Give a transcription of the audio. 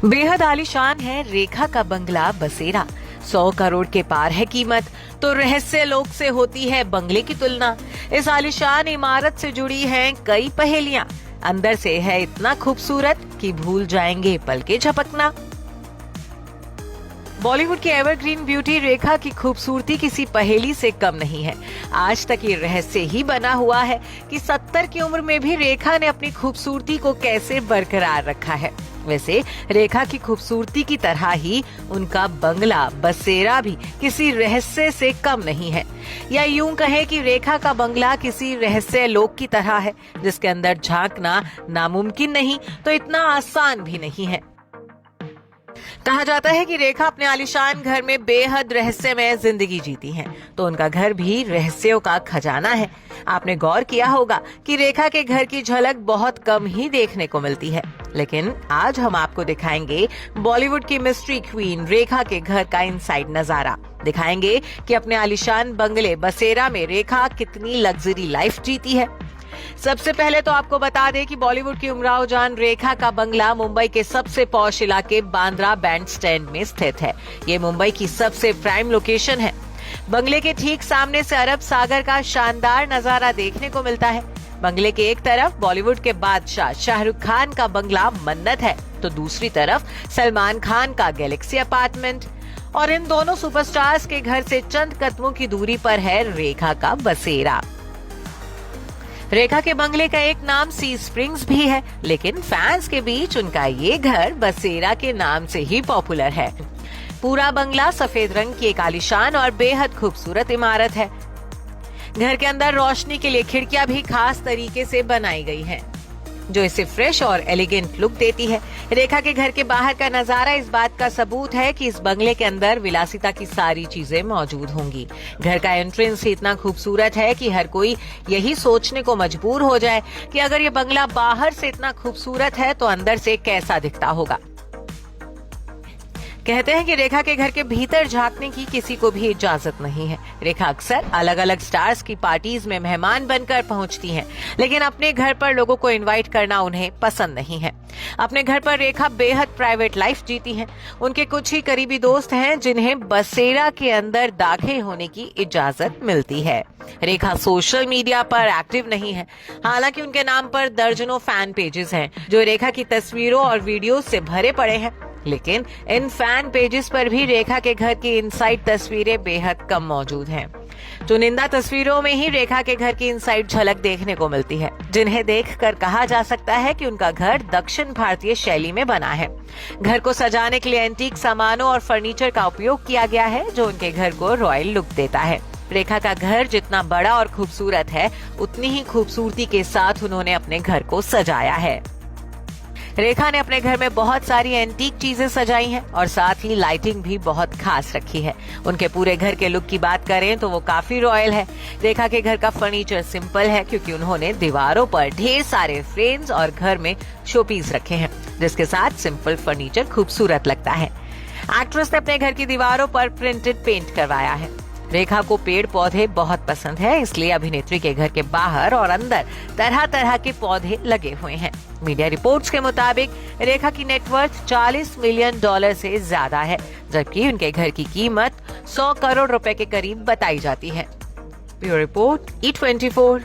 बेहद आलीशान है रेखा का बंगला बसेरा। 100 करोड़ के पार है कीमत, तो रहस्य लोक से होती है बंगले की तुलना। इस आलीशान इमारत से जुड़ी हैं कई पहेलियां। अंदर से है इतना खूबसूरत कि भूल जाएंगे पल के झपकना। बॉलीवुड की एवरग्रीन ब्यूटी रेखा की खूबसूरती किसी पहेली से कम नहीं है। आज तक ये रहस्य ही बना हुआ है कि 70 की उम्र में भी रेखा ने अपनी खूबसूरती को कैसे बरकरार रखा है। वैसे रेखा की खूबसूरती की तरह ही उनका बंगला बसेरा भी किसी रहस्य से कम नहीं है, या यूं कहे कि रेखा का बंगला किसी रहस्य लोक की तरह है जिसके अंदर झांकना नामुमकिन नहीं तो इतना आसान भी नहीं है। कहा जाता है कि रेखा अपने आलीशान घर में बेहद रहस्यमय जिंदगी जीती हैं, तो उनका घर भी रहस्यों का खजाना है। आपने गौर किया होगा कि रेखा के घर की झलक बहुत कम ही देखने को मिलती है, लेकिन आज हम आपको दिखाएंगे बॉलीवुड की मिस्ट्री क्वीन रेखा के घर का इनसाइड नजारा। दिखाएंगे कि अपने आलीशान बंगले बसेरा में रेखा कितनी लग्जरी लाइफ जीती है। सबसे पहले तो आपको बता दें कि बॉलीवुड की उमराव जान रेखा का बंगला मुंबई के सबसे पॉश इलाके बांद्रा बैंडस्टैंड में स्थित है। ये मुंबई की सबसे प्राइम लोकेशन है। बंगले के ठीक सामने से अरब सागर का शानदार नजारा देखने को मिलता है। बंगले के एक तरफ बॉलीवुड के बादशाह शाहरुख खान का बंगला मन्नत है, तो दूसरी तरफ सलमान खान का गैलेक्सी अपार्टमेंट। और इन दोनों सुपरस्टार्स के घर से चंद कदमों की दूरी पर है रेखा का बसेरा। रेखा के बंगले का एक नाम सी स्प्रिंग्स भी है, लेकिन फैंस के बीच उनका ये घर बसेरा के नाम से ही पॉपुलर है। पूरा बंगला सफेद रंग की एक आलीशान और बेहद खूबसूरत इमारत है। घर के अंदर रोशनी के लिए खिड़कियां भी खास तरीके से बनाई गई हैं, जो इसे फ्रेश और एलिगेंट लुक देती है। रेखा के घर के बाहर का नजारा इस बात का सबूत है कि इस बंगले के अंदर विलासिता की सारी चीजें मौजूद होंगी। घर का एंट्रेंस ही इतना खूबसूरत है कि हर कोई यही सोचने को मजबूर हो जाए कि अगर ये बंगला बाहर से इतना खूबसूरत है तो अंदर से कैसा दिखता होगा। कहते हैं कि रेखा के घर के भीतर झांकने की किसी को भी इजाजत नहीं है। रेखा अक्सर अलग अलग स्टार्स की पार्टीज में मेहमान बनकर पहुंचती हैं, लेकिन अपने घर पर लोगों को इनवाइट करना उन्हें पसंद नहीं है। अपने घर पर रेखा बेहद प्राइवेट लाइफ जीती हैं। उनके कुछ ही करीबी दोस्त हैं जिन्हें बसेरा के अंदर दाखिल होने की इजाजत मिलती है। रेखा सोशल मीडिया पर एक्टिव नहीं है, हालांकि उनके नाम पर दर्जनों फैन पेजेस हैं जो रेखा की तस्वीरों और वीडियो से भरे पड़े हैं। लेकिन इन फैन पेजेस पर भी रेखा के घर की इनसाइड तस्वीरें बेहद कम मौजूद हैं। चुनिंदा तस्वीरों में ही रेखा के घर की इनसाइड झलक देखने को मिलती है, जिन्हें देखकर कहा जा सकता है कि उनका घर दक्षिण भारतीय शैली में बना है। घर को सजाने के लिए एंटीक सामानों और फर्नीचर का उपयोग किया गया है, जो उनके घर को रॉयल लुक देता है। रेखा का घर जितना बड़ा और खूबसूरत है, उतनी ही खूबसूरती के साथ उन्होंने अपने घर को सजाया है। रेखा ने अपने घर में बहुत सारी एंटीक चीजें सजाई हैं और साथ ही लाइटिंग भी बहुत खास रखी है। उनके पूरे घर के लुक की बात करें तो वो काफी रॉयल है। रेखा के घर का फर्नीचर सिंपल है, क्योंकि उन्होंने दीवारों पर ढेर सारे फ्रेम्स और घर में शोपीस रखे हैं, जिसके साथ सिंपल फर्नीचर खूबसूरत लगता है। एक्ट्रेस ने अपने घर की दीवारों पर प्रिंटेड पेंट करवाया है। रेखा को पेड़ पौधे बहुत पसंद है, इसलिए अभिनेत्री के घर के बाहर और अंदर तरह तरह के पौधे लगे हुए हैं। मीडिया रिपोर्ट्स के मुताबिक रेखा की नेटवर्थ $40 मिलियन से ज्यादा है, जबकि उनके घर की कीमत 100 करोड़ रुपए के करीब बताई जाती है। Bureau report E24।